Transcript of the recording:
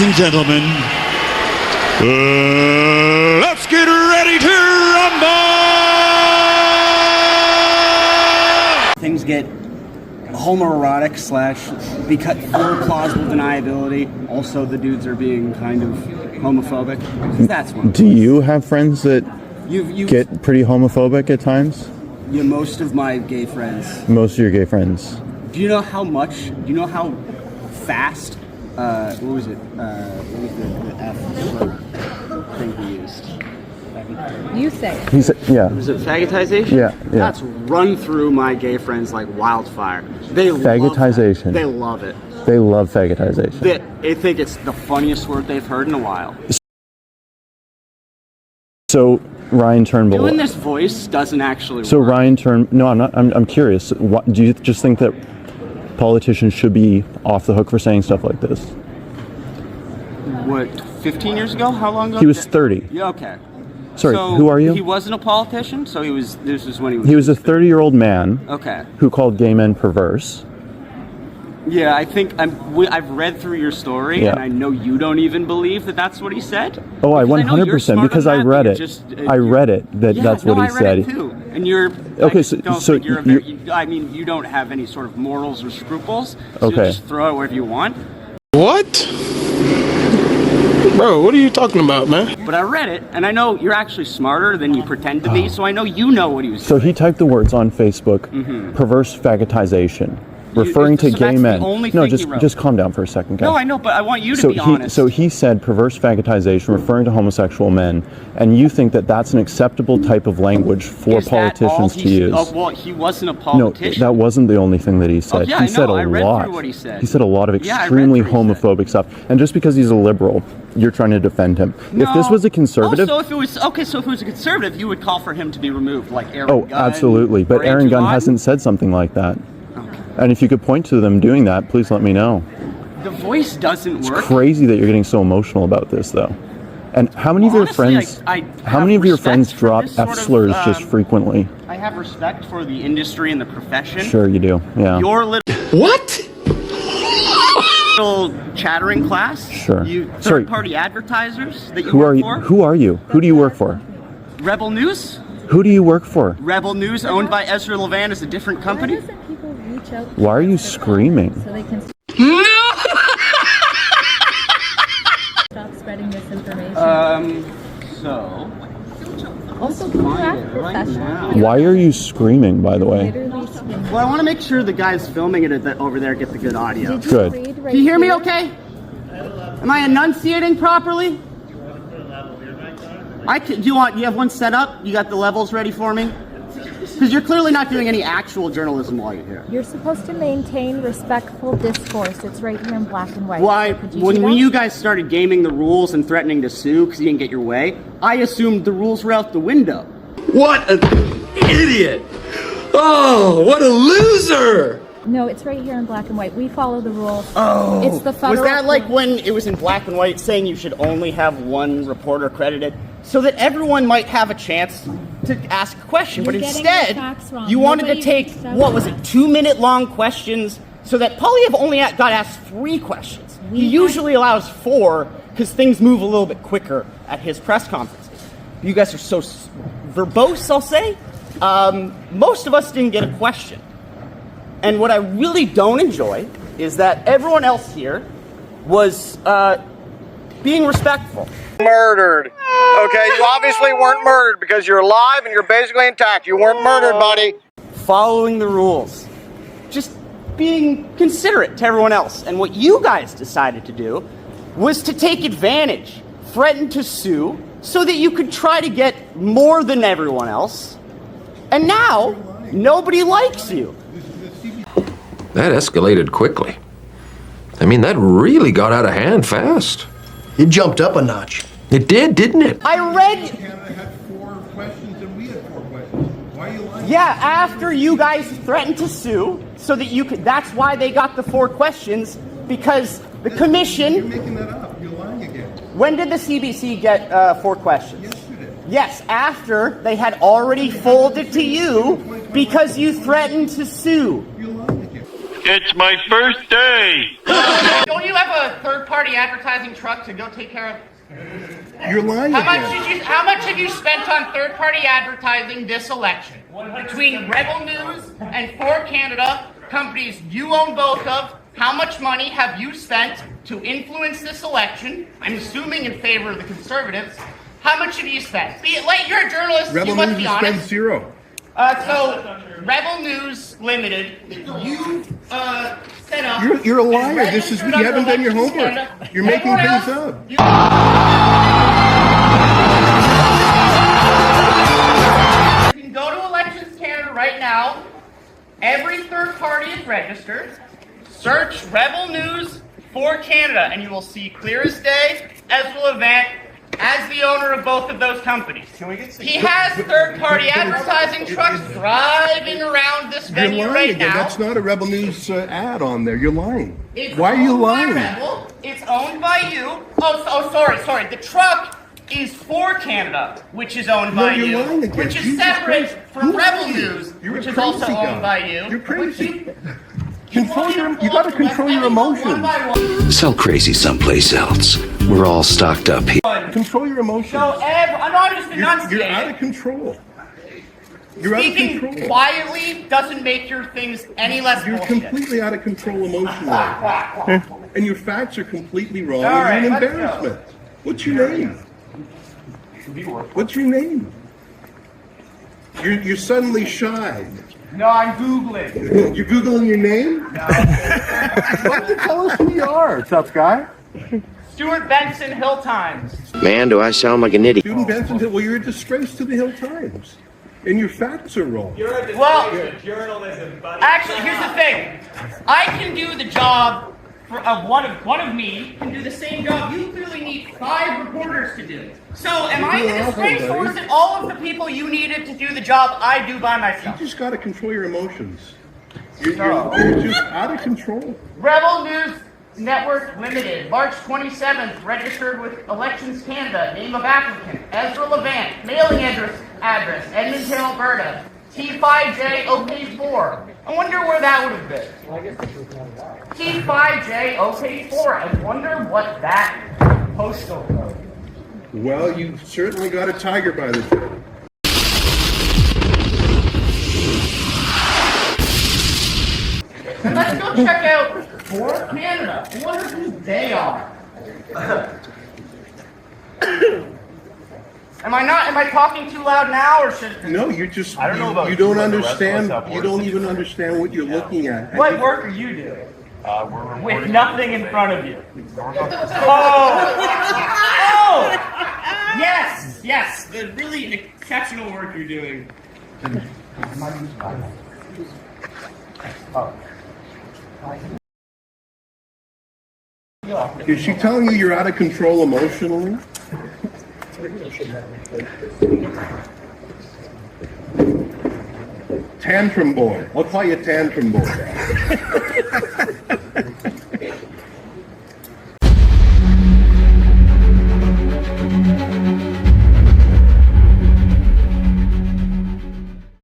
and gentlemen, let's get ready to rumble! Things get homoerotic / because for plausible deniability. Also, the dudes are being kind of homophobic. That's one. Do you have friends that You've get pretty homophobic at times? Yeah, most of my gay friends. Most of your gay friends. Do you know how much? Do you know how fast? What was it? What was the F thing he used? You say it. He said, yeah. Was it fagotization? Yeah. That's run through my gay friends like wildfire. They Fagotization. Love that. They love it. They love fagotization. They think it's the funniest word they've heard in a while. So Ryan Turnbull. Doing this voice doesn't actually So work. Ryan No, I'm not. I'm curious. What, do you just think that politicians should be off the hook for saying stuff like this? What, 15 years ago? How long ago? He was 30. Yeah, okay. Sorry, So who are you? He wasn't a politician, so this is when he was... He was a 30-year-old man Okay. who called gay men perverse. Yeah, I think I've read through your story, and I know you don't even believe that that's what he said. Oh, I Because know you're 100%, smarter because than I that, read but it. you're just, I read it, that's what he I said. read it too. And you're... Okay, I so don't think you're a you- very, I mean, you don't have any sort of morals or scruples, so Okay. you just throw it wherever you want. What? Bro, what are you talking about, man? But I read it, and I know you're actually smarter than you pretend to be, so I know you know what he was So saying. he typed the words on Facebook, perverse fagotization, referring to so gay that's the men. only No, thing he wrote. just calm down for a second, guys. No, I know, but I want you to be honest. So he said perverse fagotization, referring to homosexual men, and you think that that's an acceptable type of language for Is that all politicians to use? Oh, well, he wasn't a No, politician. that wasn't the only thing that he said. yeah, he I said know. a I read lot. through what he said. He said a lot of Yeah, I read extremely through what he said. homophobic stuff. And just because he's a liberal, you're trying to defend him. No. If this was a conservative, Oh, so if it was a conservative, you would call for him to be removed, like Aaron Gunn. absolutely. But or Aaron Andrew Gunn Lawton? hasn't said something like that. And if you could point to them doing that, please let me know. The voice doesn't work. Crazy that you're getting so emotional about this, though. And how many of your Honestly, friends? I how have many of your respect friends for drop this sort F of, slurs just frequently? I have respect for the industry and the profession. Sure, you do. Yeah. Your little What? chattering class. Sure. You Sorry. third-party advertisers that you Who work are you? for. Who are you? Who do you work for? Rebel News. Who do you work for? Rebel News, owned by Ezra Levant, is a different company. Why doesn't people reach out? Why are you screaming? So they can stop spreading misinformation. So Also, can you act professional? Why are you screaming, by the way? Literally screaming. well, I want to make sure the guys filming it over there get the good audio. Did you Good. read right Can you hear me here? okay? Am I enunciating properly? Do you have one set up? You got the levels ready for me? Because you're clearly not doing any actual journalism while you're here. You're supposed to maintain respectful discourse. It's right here in black and white. Why, Could you do when that? you guys started gaming the rules and threatening to sue because you didn't get your way, I assumed the rules were out the window. What an idiot! Oh, what a loser! No, it's right here in black and white. We follow the rules. Oh, It's the federal was that like court. when it was in black and white saying you should only have one reporter credited so that everyone might have a chance to ask a question? You're But getting instead, the facts wrong. you wanted to Nobody take, reached out. what was it, 2-minute long questions so that Polyev only got asked 3 questions. He usually allows 4 because things move a little bit quicker at his press conferences. You guys are so verbose, I'll say. Most of us didn't get a question. And what I really don't enjoy is that everyone else here was being respectful. Murdered. Okay, you obviously weren't murdered because you're alive and you're basically intact. You weren't murdered, buddy. Following the rules. Just being considerate to everyone else. And what you guys decided to do was to take advantage, threaten to sue, so that you could try to get more than everyone else. And now, nobody likes you. That escalated quickly. I mean, that really got out of hand fast. It jumped up a notch. It did, didn't it? I read... Canada had 4 questions and we had 4 questions. Why are you lying? Yeah, after you guys threatened to sue, so that you could... That's why they got the 4 questions, because the commission... You're making that up. You're lying again. When did the CBC get 4 questions? Yesterday. Yes, after they had already folded to you because you threatened to sue. You're lying again. It's my first day. Don't you have a third-party advertising truck to go take care of? You're lying again. How much have you spent on third-party advertising this election? Between Rebel News and For Canada, companies you own both of, how much money have you spent to influence this election? I'm assuming in favor of the Conservatives. How much have you spent? You're a journalist. Rebel you must News be has spent honest. zero. So, Rebel News Limited, you set up. You're a liar. and This is you registered haven't done your under homework. Elections Canada. You're making Everyone things else, up. You can go to Elections Canada right now. Every third party is registered. Search Rebel News for Canada, and you will see clear as day, as will Event, as the owner of both of those companies. He has third-party advertising trucks driving around this You're venue lying right again. now. That's not a Rebel News ad on there. You're lying. It's Why are you owned by lying? Rebel. It's owned by you. Sorry. The truck is For Canada, which is owned by you're you, lying again. which is Jesus separate Christ. from Rebel News, You're which a is also crazy owned guy. by you. You're crazy. You You got to control your emotions. Sell crazy someplace else. We're all stocked up here. Control your emotions. So, I'm just You're out enunciating. of control. You're out of Speaking control. quietly doesn't make your things any less You're bullshit. completely out of control emotionally. And your facts are completely wrong. All right, You're an let's embarrassment. What's your name? What's your name? You're suddenly shy. No, I'm Googling. You're Googling your name? Why don't you tell us who you are, tough guy? Stuart Benson, Hill Times. Man, do I sound like an idiot. Student Benson, well, you're a disgrace to the Hill Times. And your facts are wrong. Well, actually, here's the thing. I can do the job of one of me can do the same job you clearly need 5 reporters to do. So, am I the disgrace, or is it all of the people you needed to do the job I do by myself? You just got to control your emotions. You're just out of control. Rebel News Network Limited, March 27th, registered with Elections Canada, name of applicant, Ezra Levant, mailing address, Edmonton, Alberta, T5J OK4. I wonder where that would have been. T5J OK4. I wonder what that postal code. Well, you certainly got a tiger by the tail. And let's go check out For Canada. I wonder who they are. Am I talking too loud now, or should? No, you're just, you don't understand, you don't even understand what you're looking at. What work are you doing? With nothing in front of you. Oh! Yes, the really exceptional work you're doing. Is she telling you you're out of control emotionally? Tantrum boy. I'll call you tantrum boy.